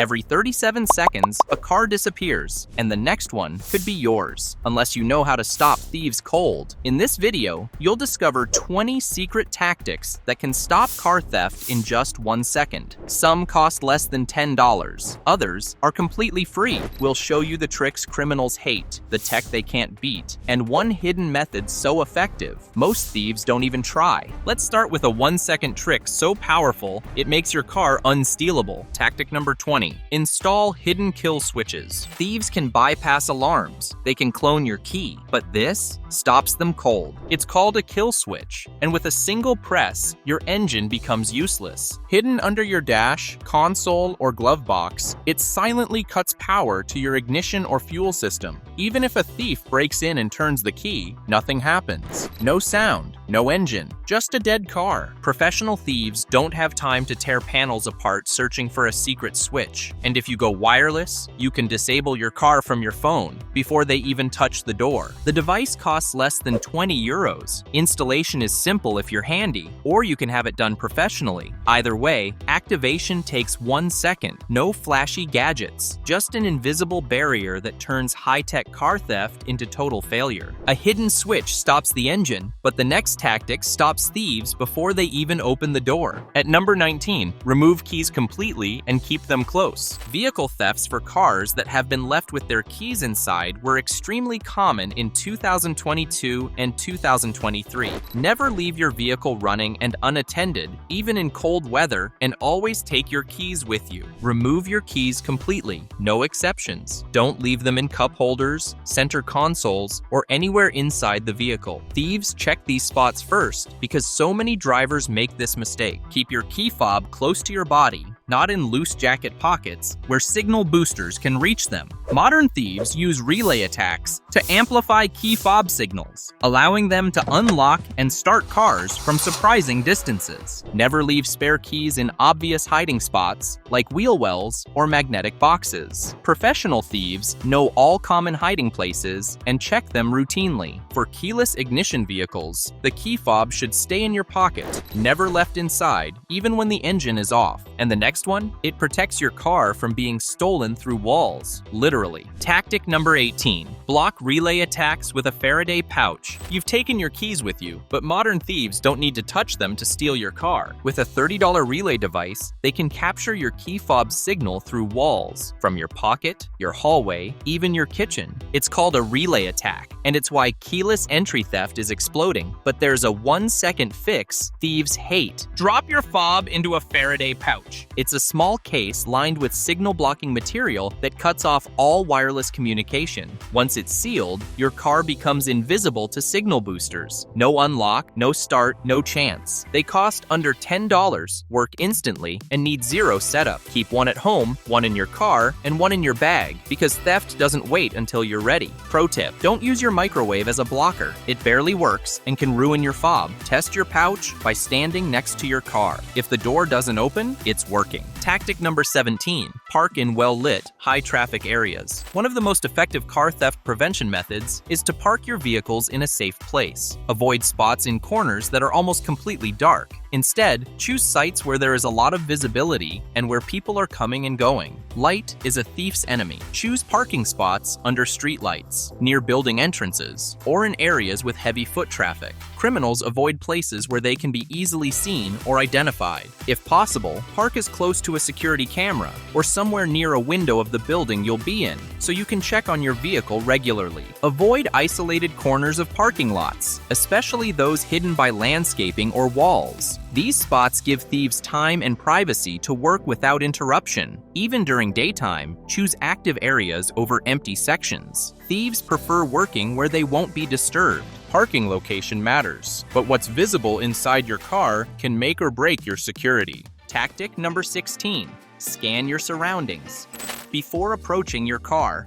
Every 37 seconds, a car disappears, and the next one could be yours, unless you know how to stop thieves cold. In this video, you'll discover 20 secret tactics that can stop car theft in just 1 second. Some cost less than $10. Others are completely free. We'll show you the tricks criminals hate, the tech they can't beat, and one hidden method so effective, most thieves don't even try. Let's start with a 1-second trick so powerful, it makes your car unstealable. Tactic number 20. Install hidden kill switches. Thieves can bypass alarms. They can clone your key, but this stops them cold. It's called a kill switch, and with a single press, your engine becomes useless. Hidden under your dash, console, or glove box, it silently cuts power to your ignition or fuel system. Even if a thief breaks in and turns the key, nothing happens. No sound, no engine, just a dead car. Professional thieves don't have time to tear panels apart searching for a secret switch. And if you go wireless, you can disable your car from your phone before they even touch the door. The device costs less than 20 euros. Installation is simple if you're handy, or you can have it done professionally. Either way, activation takes 1 second. No flashy gadgets, just an invisible barrier that turns high-tech car theft into total failure. A hidden switch stops the engine, but the next tactic stops thieves before they even open the door. At number 19, remove keys completely and keep them close. Vehicle thefts for cars that have been left with their keys inside were extremely common in 2022 and 2023. Never leave your vehicle running and unattended, even in cold weather, and always take your keys with you. Remove your keys completely, no exceptions. Don't leave them in cup holders, center consoles, or anywhere inside the vehicle. Thieves check these spots first because so many drivers make this mistake. Keep your key fob close to your body, not in loose jacket pockets where signal boosters can reach them. Modern thieves use relay attacks to amplify key fob signals, allowing them to unlock and start cars from surprising distances. Never leave spare keys in obvious hiding spots like wheel wells or magnetic boxes. Professional thieves know all common hiding places and check them routinely. For keyless ignition vehicles, the key fob should stay in your pocket, never left inside, even when the engine is off. And the next one, it protects your car from being stolen through walls, literally. Tactic number 18. Block relay attacks with a Faraday pouch. You've taken your keys with you, but modern thieves don't need to touch them to steal your car. With a $30 relay device, they can capture your key fob signal through walls, from your pocket, your hallway, even your kitchen. It's called a relay attack, and it's why keyless entry theft is exploding. But there's a 1-second fix thieves hate. Drop your fob into a Faraday pouch. It's a small case lined with signal-blocking material that cuts off all wireless communication. Once it's sealed, your car becomes invisible to signal boosters. No unlock, no start, no chance. They cost under $10, work instantly, and need zero setup. Keep one at home, one in your car, and one in your bag, because theft doesn't wait until you're ready. Pro tip, don't use your microwave as a blocker. It barely works and can ruin your fob. Test your pouch by standing next to your car. If the door doesn't open, it's working. Tactic number 17. Park in well-lit, high-traffic areas. One of the most effective car theft prevention methods is to park your vehicles in a safe place. Avoid spots in corners that are almost completely dark. Instead, choose sites where there is a lot of visibility and where people are coming and going. Light is a thief's enemy. Choose parking spots under streetlights, near building entrances, or in areas with heavy foot traffic. Criminals avoid places where they can be easily seen or identified. If possible, park as close to a security camera or somewhere near a window of the building you'll be in, so you can check on your vehicle regularly. Avoid isolated corners of parking lots, especially those hidden by landscaping or walls. These spots give thieves time and privacy to work without interruption. Even during daytime, choose active areas over empty sections. Thieves prefer working where they won't be disturbed. Parking location matters, but what's visible inside your car can make or break your security. Tactic number 16. Scan your surroundings. Before approaching your car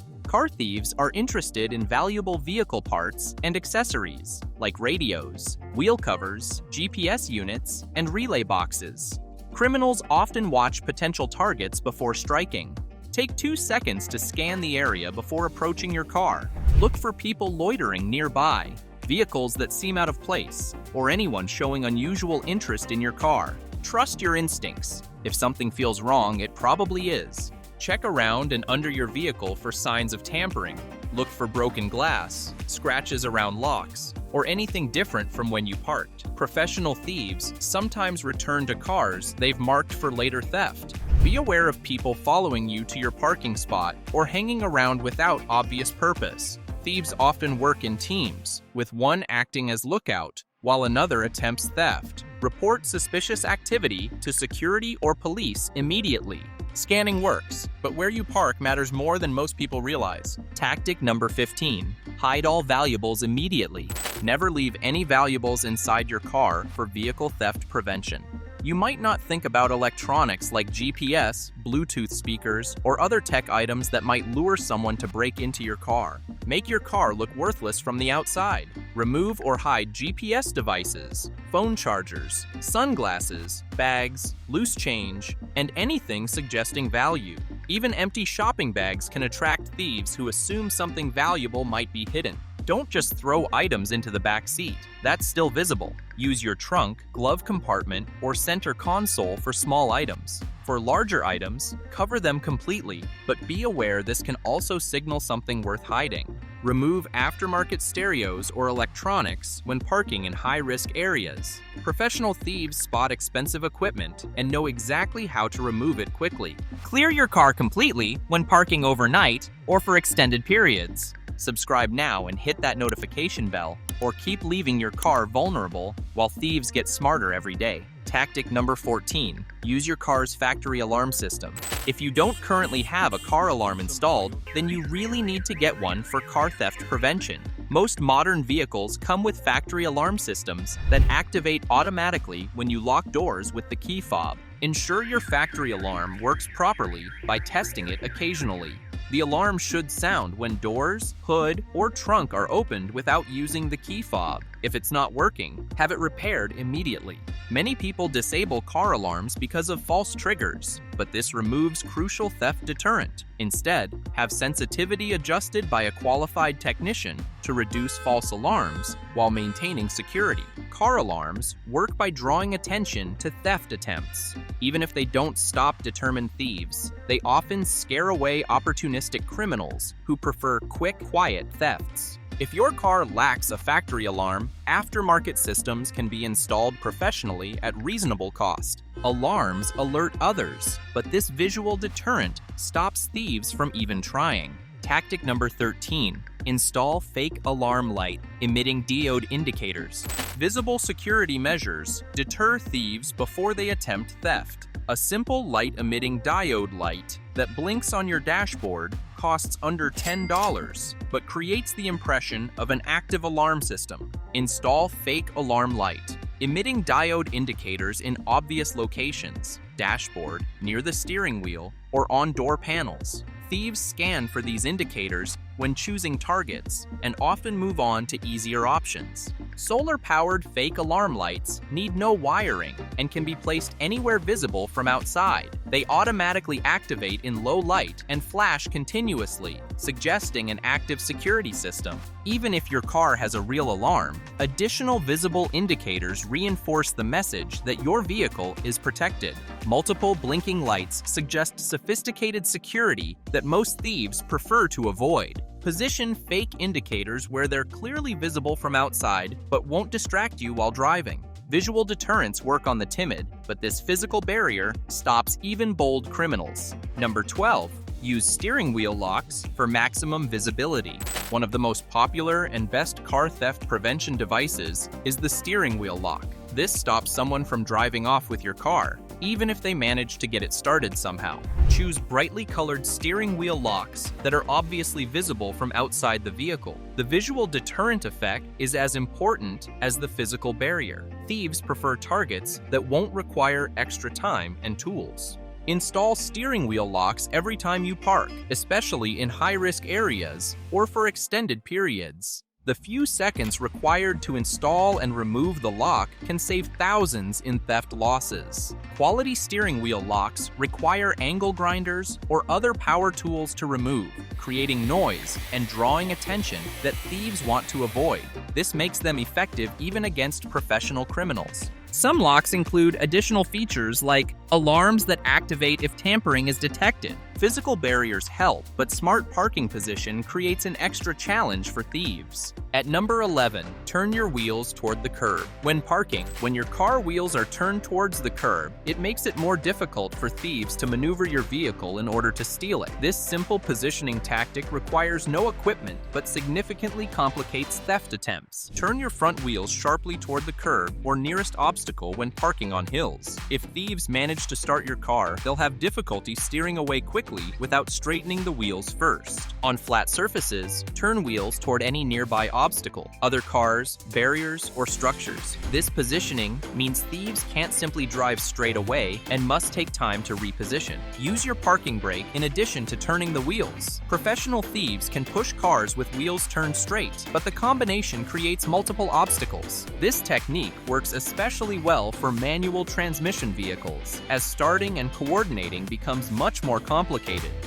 thieves are interested in valuable vehicle parts and accessories, like radios, wheel covers, GPS units, and relay boxes. Criminals often watch potential targets before striking. Take 2 seconds to scan the area before approaching your car. Look for people loitering nearby, vehicles that seem out of place, or anyone showing unusual interest in your car. Trust your instincts. If something feels wrong, it probably is. Check around and under your vehicle for signs of tampering. Look for broken glass, scratches around locks, or anything different from when you parked. Professional thieves sometimes return to cars they've marked for later theft. Be aware of people following you to your parking spot or hanging around without obvious purpose. Thieves often work in teams, with one acting as lookout while another attempts theft. Report suspicious activity to security or police immediately. Scanning works, but where you park matters more than most people realize. Tactic number 15. Hide all valuables immediately. Never leave any valuables inside your car for vehicle theft prevention. You might not think about electronics like GPS, Bluetooth speakers, or other tech items that might lure someone to break into your car. Make your car look worthless from the outside. Remove or hide GPS devices, phone chargers, sunglasses, bags, loose change, and anything suggesting value. Even empty shopping bags can attract thieves who assume something valuable might be hidden. Don't just throw items into the back seat. That's still visible. Use your trunk, glove compartment, or center console for small items. For larger items, cover them completely, but be aware this can also signal something worth hiding. Remove aftermarket stereos or electronics when parking in high-risk areas. Professional thieves spot expensive equipment and know exactly how to remove it quickly. Clear your car completely when parking overnight or for extended periods. Subscribe now and hit that notification bell, or keep leaving your car vulnerable while thieves get smarter every day. Tactic number 14. Use your car's factory alarm system. If you don't currently have a car alarm installed, then you really need to get one for car theft prevention. Most modern vehicles come with factory alarm systems that activate automatically when you lock doors with the key fob. Ensure your factory alarm works properly by testing it occasionally. The alarm should sound when doors, hood, or trunk are opened without using the key fob. If it's not working, have it repaired immediately. Many people disable car alarms because of false triggers, but this removes crucial theft deterrent. Instead, have sensitivity adjusted by a qualified technician to reduce false alarms while maintaining security. Car alarms work by drawing attention to theft attempts. Even if they don't stop determined thieves, they often scare away opportunistic criminals who prefer quick, quiet thefts. If your car lacks a factory alarm, aftermarket systems can be installed professionally at reasonable cost. Alarms alert others, but this visual deterrent stops thieves from even trying. Tactic number 13. Install fake alarm light, emitting diode indicators. Visible security measures deter thieves before they attempt theft. A simple light-emitting diode light that blinks on your dashboard costs under $10, but creates the impression of an active alarm system. Install fake alarm light, emitting diode indicators in obvious locations, dashboard, near the steering wheel, or on door panels. Thieves scan for these indicators when choosing targets and often move on to easier options. Solar-powered fake alarm lights need no wiring and can be placed anywhere visible from outside. They automatically activate in low light and flash continuously, suggesting an active security system. Even if your car has a real alarm, additional visible indicators reinforce the message that your vehicle is protected. Multiple blinking lights suggest sophisticated security that most thieves prefer to avoid. Position fake indicators where they're clearly visible from outside but won't distract you while driving. Visual deterrents work on the timid, but this physical barrier stops even bold criminals. Number 12. Use steering wheel locks for maximum visibility. One of the most popular and best car theft prevention devices is the steering wheel lock. This stops someone from driving off with your car, even if they manage to get it started somehow. Choose brightly colored steering wheel locks that are obviously visible from outside the vehicle. The visual deterrent effect is as important as the physical barrier. Thieves prefer targets that won't require extra time and tools. Install steering wheel locks every time you park, especially in high-risk areas or for extended periods. The few seconds required to install and remove the lock can save thousands in theft losses. Quality steering wheel locks require angle grinders or other power tools to remove, creating noise and drawing attention that thieves want to avoid. This makes them effective even against professional criminals. Some locks include additional features like alarms that activate if tampering is detected. Physical barriers help, but smart parking position creates an extra challenge for thieves. At number 11, turn your wheels toward the curb. When parking, when your car wheels are turned towards the curb, it makes it more difficult for thieves to maneuver your vehicle in order to steal it. This simple positioning tactic requires no equipment, but significantly complicates theft attempts. Turn your front wheels sharply toward the curb or nearest obstacle when parking on hills. If thieves manage to start your car, they'll have difficulty steering away quickly without straightening the wheels first. On flat surfaces, turn wheels toward any nearby obstacle, other cars, barriers, or structures. This positioning means thieves can't simply drive straight away and must take time to reposition. Use your parking brake in addition to turning the wheels. Professional thieves can push cars with wheels turned straight, but the combination creates multiple obstacles. This technique works especially well for manual transmission vehicles, as starting and coordinating becomes much more complicated.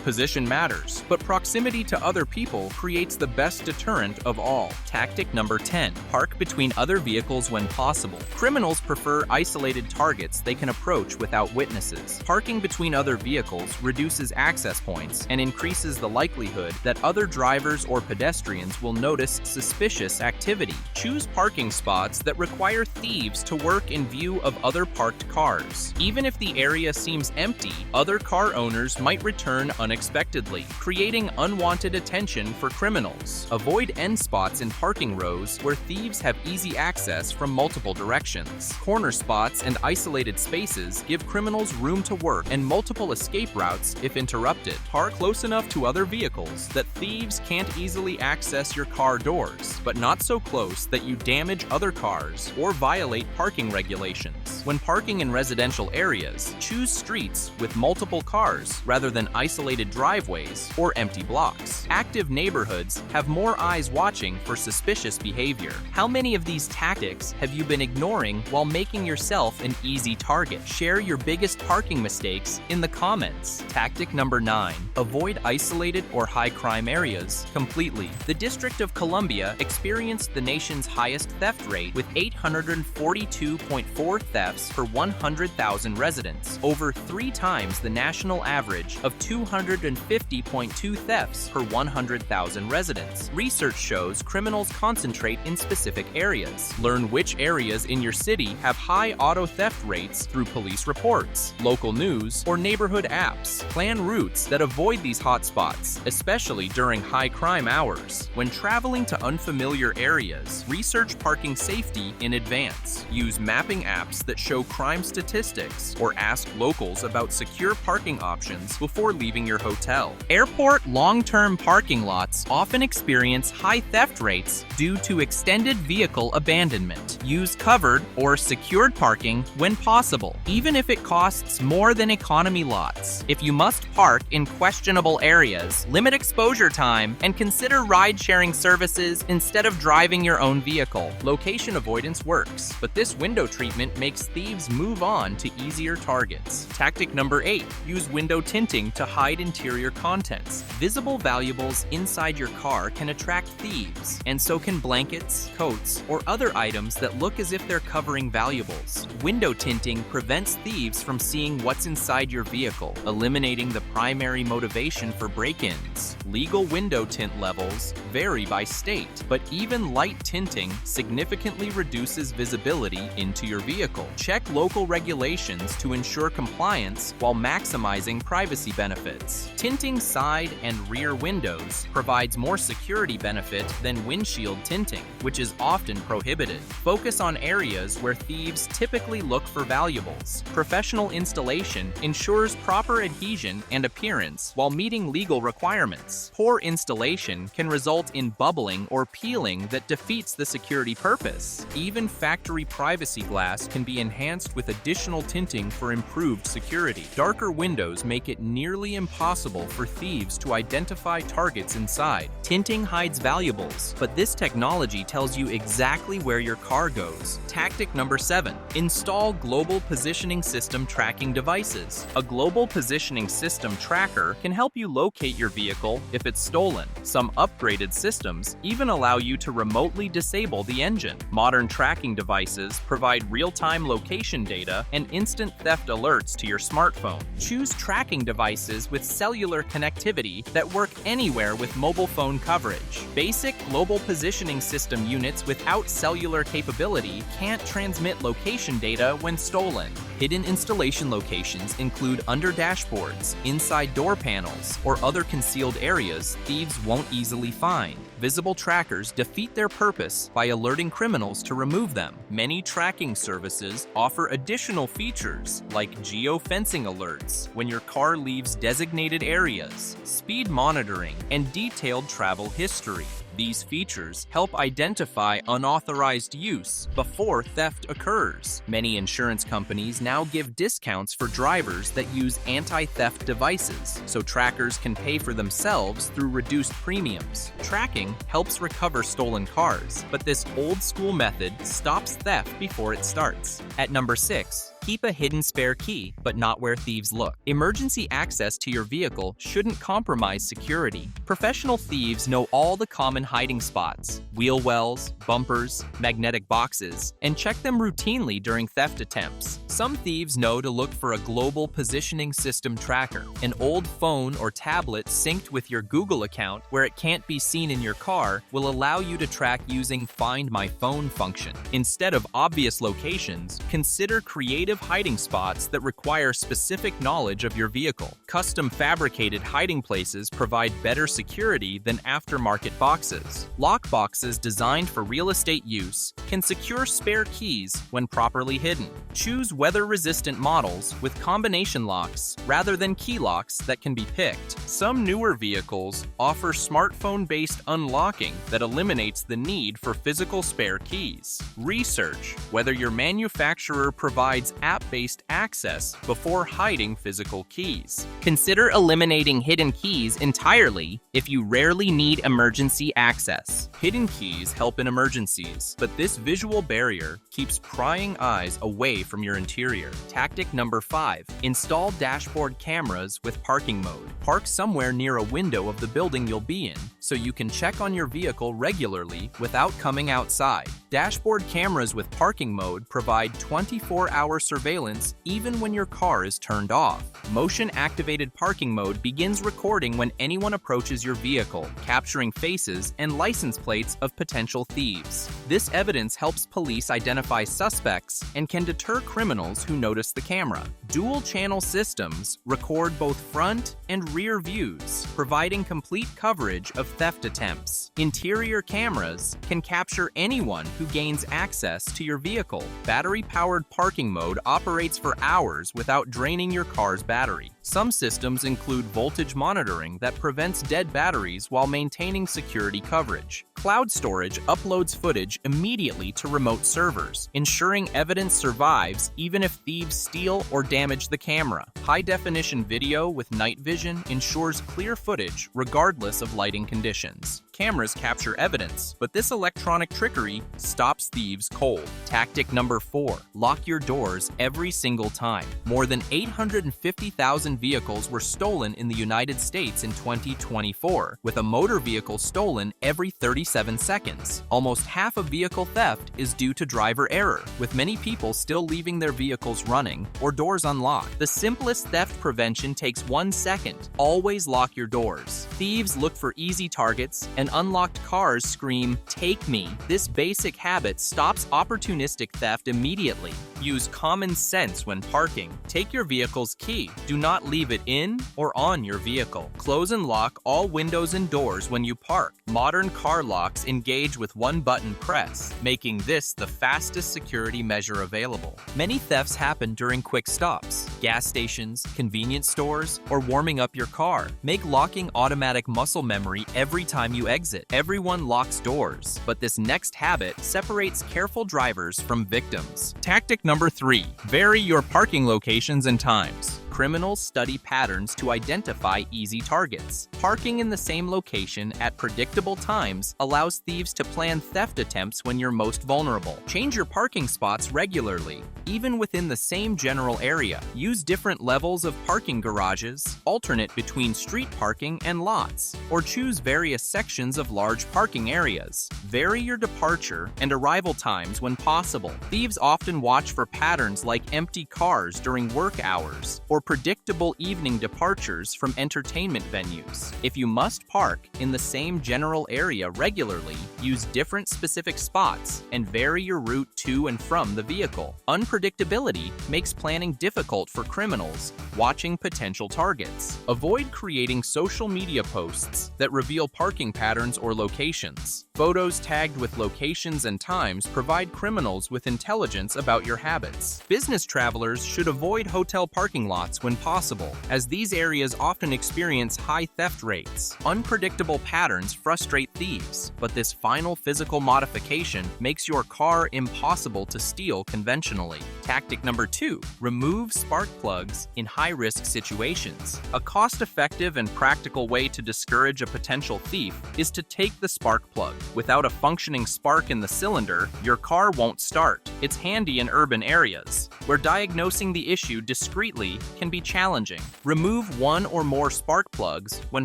Position matters, but proximity to other people creates the best deterrent of all. Tactic number 10. Park between other vehicles when possible. Criminals prefer isolated targets they can approach without witnesses. Parking between other vehicles reduces access points and increases the likelihood that other drivers or pedestrians will notice suspicious activity. Choose parking spots that require thieves to work in view of other parked cars. Even if the area seems empty, other car owners might return unexpectedly, creating unwanted attention for criminals. Avoid end spots in parking rows where thieves have easy access from multiple directions. Corner spots and isolated spaces give criminals room to work and multiple escape routes if interrupted. Park close enough to other vehicles that thieves can't easily access your car doors, but not so close that you damage other cars or violate parking regulations. When parking in residential areas, choose streets with multiple cars rather than isolated driveways or empty blocks. Active neighborhoods have more eyes watching for suspicious behavior. How many of these tactics have you been ignoring while making yourself an easy target? Share your biggest parking mistakes in the comments. Tactic number 9. Avoid isolated or high-crime areas completely. The District of Columbia experienced the nation's highest theft rate with 842.4 thefts per 100,000 residents, over 3 times the national average of 250.2 thefts per 100,000 residents. Research shows criminals concentrate in specific areas. Learn which areas in your city have high auto theft rates through police reports, local news, or neighborhood apps. Plan routes that avoid these hotspots, especially during high crime hours. When traveling to unfamiliar areas, research parking safety in advance. Use mapping apps that show crime statistics or ask locals about secure parking options before leaving your hotel. Airport long-term parking lots often experience high theft rates due to extended vehicle abandonment. Use covered or secured parking when possible, even if it costs more than economy lots. If you must park in questionable areas, limit exposure time and consider ride-sharing services instead of driving your own vehicle. Location avoidance works, but this window treatment makes thieves move on to easier targets. Tactic number 8. Use window tinting to hide interior contents. Visible valuables inside your car can attract thieves, and so can blankets, coats, or other items that look as if they're covering valuables. Window tinting prevents thieves from seeing what's inside your vehicle, eliminating the primary motivation for break-ins. Legal window tint levels vary by state, but even light tinting significantly reduces visibility into your vehicle. Check local regulations to ensure compliance while maximizing privacy benefits. Tinting side and rear windows provides more security benefit than windshield tinting, which is often prohibited. Focus on areas where thieves typically look for valuables. Professional installation ensures proper adhesion and appearance while meeting legal requirements. Poor installation can result in bubbling or peeling that defeats the security purpose. Even factory privacy glass can be enhanced with additional tinting for improved security. Darker windows make it nearly impossible for thieves to identify targets inside. Tinting hides valuables, but this technology tells you exactly where your car goes. Tactic number 7. Install global positioning system tracking devices. A global positioning system tracker can help you locate your vehicle if it's stolen. Some upgraded systems even allow you to remotely disable the engine. Modern tracking tracking devices provide real-time location data and instant theft alerts to your smartphone. Choose tracking devices with cellular connectivity that work anywhere with mobile phone coverage. Basic global positioning system units without cellular capability can't transmit location data when stolen. Hidden installation locations include under dashboards, inside door panels, or other concealed areas thieves won't easily find. Visible trackers defeat their purpose by alerting criminals to remove them. Many tracking services offer additional features like geo-fencing alerts when your car leaves designated areas, speed monitoring, and detailed travel history. These features help identify unauthorized use before theft occurs. Many insurance companies now give discounts for drivers that use anti-theft devices, so trackers can pay for themselves through reduced premiums. Tracking helps recover stolen cars, but this old-school method stops theft before it starts. At number 6, keep a hidden spare key, but not where thieves look. Emergency access to your vehicle shouldn't compromise security. Professional thieves know all the common hiding spots, wheel wells, bumpers, magnetic boxes, and check them routinely during theft attempts. Some thieves know to look for a global positioning system tracker, an old phone or tablet synced with your Google account where it can't be seen in your car will allow you to track using Find My Phone function. Instead of obvious locations, consider creative hiding spots that require specific knowledge of your vehicle. Custom fabricated hiding places provide better security than aftermarket boxes. Lock boxes designed for real estate use can secure spare keys when properly hidden. Choose weather-resistant models with combination locks rather than key locks that can be picked. Some newer vehicles offer smartphone-based unlocking that eliminates the need for physical spare keys. Research whether your manufacturer provides app-based access before hiding physical keys. Consider eliminating hidden keys entirely if you rarely need emergency access. Hidden keys help in emergencies, but this visual barrier keeps prying eyes away from your interior. Tactic number 5. Install dashboard cameras with parking mode. Park somewhere near a window of the building you'll be in, so you can check on your vehicle regularly without coming outside. Dashboard cameras with parking mode provide 24-hour surveillance even when your car is turned off. Motion-activated parking mode begins recording when anyone approaches your vehicle, capturing faces and license plates of potential thieves. This evidence helps police identify suspects and can deter criminals who notice the camera. Dual-channel systems record both front and rear views, providing complete coverage of theft attempts. Interior cameras can capture anyone who gains access to your vehicle. Battery-powered parking mode operates for hours without draining your car's battery. Some systems include voltage monitoring that prevents dead batteries while maintaining security coverage. Cloud storage uploads footage immediately to remote servers, ensuring evidence survives even if thieves steal or damage the camera. High-definition video with night vision ensures clear footage regardless of lighting conditions. Cameras capture evidence, but this electronic trickery stops thieves cold. Tactic number 4. Lock your doors every single time. More than 850,000 vehicles were stolen in the United States in 2024, with a motor vehicle stolen every 37 seconds. Almost half of vehicle theft is due to driver error, with many people still leaving their vehicles running or doors unlocked. The simplest theft prevention takes 1 second. Always lock your doors. Thieves look for easy targets, and unlocked cars scream, "Take me." This basic habit stops opportunistic theft immediately. Use common sense when parking. Take your vehicle's key. Do not leave it in or on your vehicle. Close and lock all windows and doors when you park. Modern car locks engage with one button press, making this the fastest security measure available. Many thefts happen during quick stops, gas stations, convenience stores, or warming up your car. Make locking automatic muscle memory every time you exit. Everyone locks doors, but this next habit separates careful drivers from victims. Tactic number 3. Vary your parking locations and times. Criminals study patterns to identify easy targets. Parking in the same location at predictable times allows thieves to plan theft attempts when you're most vulnerable. Change your parking spots regularly, even within the same general area. Use different levels of parking garages, alternate between street parking and lots, or choose various sections of large parking areas. Vary your departure and arrival times when possible. Thieves often watch for patterns like empty cars during work hours or predictable evening departures from entertainment venues. If you must park in the same general area regularly, use different specific spots and vary your route to and from the vehicle. Unpredictability makes planning difficult for criminals watching potential targets. Avoid creating social media posts that reveal parking patterns or locations. Photos tagged with locations and times provide criminals with intelligence about your habits. Business travelers should avoid hotel parking lots when possible, as these areas often experience high theft rates. Unpredictable patterns frustrate thieves, but this final physical modification makes your car impossible to steal conventionally. Tactic number 2, remove spark plugs in high-risk situations. A cost-effective and practical way to discourage a potential thief is to take the spark plug. Without a functioning spark in the cylinder, your car won't start. It's handy in urban areas, where diagnosing the issue discreetly can be challenging. Remove one or more spark plugs when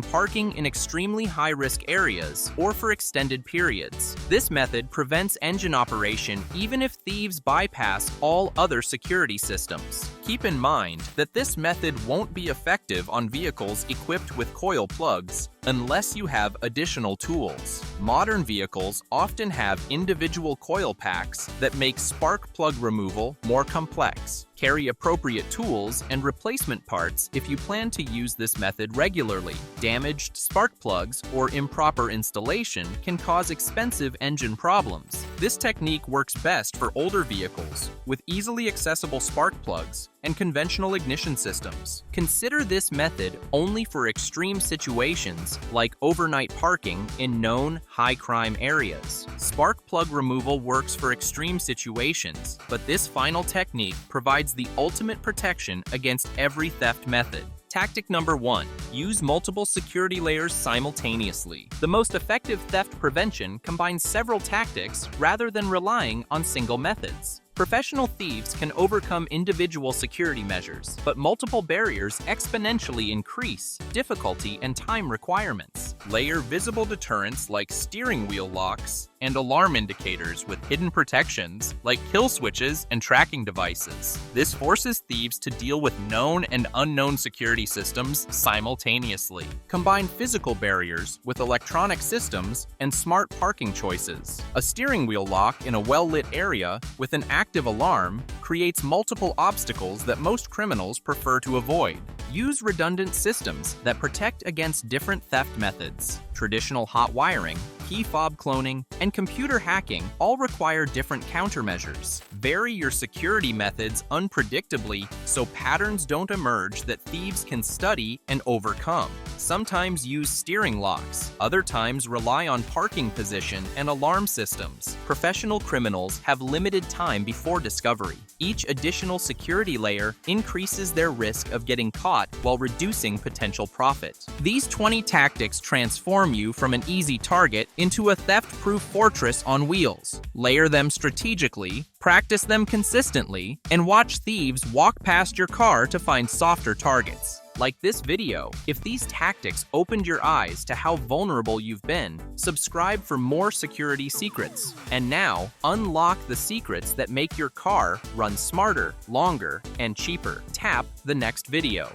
parking in extremely high-risk areas or for extended periods. This method prevents engine operation even if thieves bypass all other security systems. Keep in mind that this method won't be effective on vehicles equipped with coil plugs unless you have additional tools. Modern vehicles often have individual coil packs that make spark plug removal more complex. Carry appropriate tools and replacement parts if you plan to use this method regularly. Damaged spark plugs or improper installation can cause expensive engine problems. This technique works best for older vehicles with easily accessible spark plugs and conventional ignition systems. Consider this method only for extreme situations like overnight parking in known high-crime areas. Spark plug removal works for extreme situations, but this final technique provides the ultimate protection against every theft method. Tactic number 1, use multiple security layers simultaneously. The most effective theft prevention combines several tactics rather than relying on single methods. Professional thieves can overcome individual security measures, but multiple barriers exponentially increase difficulty and time requirements. Layer visible deterrents like steering wheel locks and alarm indicators with hidden protections like kill switches and tracking devices. This forces thieves to deal with known and unknown security systems simultaneously. Combine physical barriers with electronic systems and smart parking choices. A steering wheel lock in a well-lit area with an active alarm creates multiple obstacles that most criminals prefer to avoid. Use redundant systems that protect against different theft methods. Traditional hot wiring, key fob cloning, and computer hacking all require different countermeasures. Vary your security methods unpredictably so patterns don't emerge that thieves can study and overcome. Sometimes use steering locks, other times rely on parking position and alarm systems. Professional criminals have limited time before discovery. Each additional security layer increases their risk of getting caught while reducing potential profit. These 20 tactics transform you from an easy target into a theft-proof fortress on wheels. Layer them strategically, practice them consistently, and watch thieves walk past your car to find softer targets. Like this video, if these tactics opened your eyes to how vulnerable you've been, subscribe for more security secrets. And now, unlock the secrets that make your car run smarter, longer, and cheaper. Tap the next video.